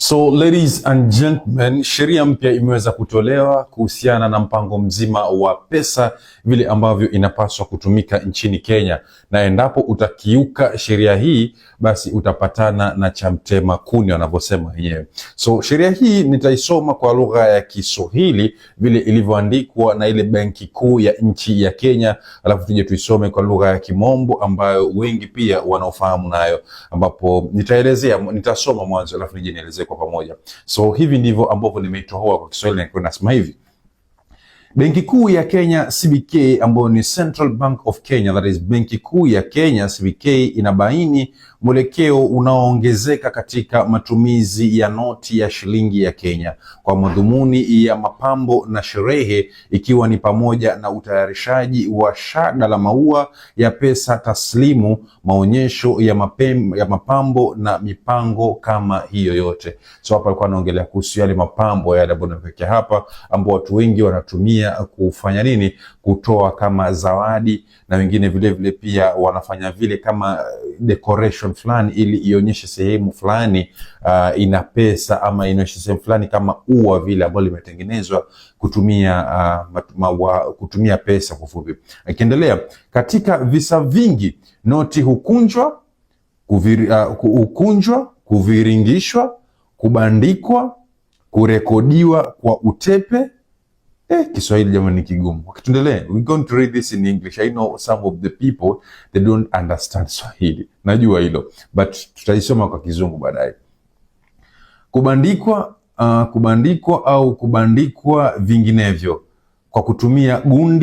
So ladies and gentlemen, sheria mpya imeweza kutolewa kuhusiana na mpango mzima wa pesa vile ambavyo inapaswa kutumika nchini Kenya, na endapo utakiuka sheria hii basi utapatana na cha mtema kuni wanavyosema wenyewe. So sheria hii nitaisoma kwa lugha ya Kiswahili vile ilivyoandikwa na ile Benki Kuu ya nchi ya Kenya, alafu tuje tuisome kwa lugha ya Kimombo ambayo wengi pia wanaofahamu nayo, ambapo nitasoma mwanzo alafu nije nielezee kwa pamoja. So hivi ndivyo ambavyo nimeitoa kwa Kiswahili, na nasema hivi: Benki Kuu ya Kenya CBK, ambayo ni Central Bank of Kenya, that is Benki Kuu ya Kenya CBK, inabaini mwelekeo unaoongezeka katika matumizi ya noti ya shilingi ya Kenya kwa madhumuni ya mapambo na sherehe, ikiwa ni pamoja na utayarishaji wa shada la maua ya pesa taslimu, maonyesho ya mapambo na mipango kama hiyo yote. So hapa alikuwa anaongelea kuhusu yale mapambo yale ambayo nimeweka hapa, ambao watu wengi wanatumia kufanya nini? Kutoa kama zawadi, na wengine vile vile pia wanafanya vile kama decoration fulani ili ionyeshe sehemu fulani ina pesa, ama ionyeshe sehemu fulani kama ua vile ambalo limetengenezwa kutumia pesa kwa fupi. Akiendelea, katika visa vingi noti hukunjwa, kuviringishwa, kubandikwa, kurekodiwa kwa utepe. Kiswahili jamani ni kigumu. Tuendelee. We're going to read this in English. I know some of the people they don't understand Swahili. Najua hilo, but tutaisoma kwa Kizungu baadaye. Kubandikwa au kubandikwa vinginevyo kwa kutumia gundi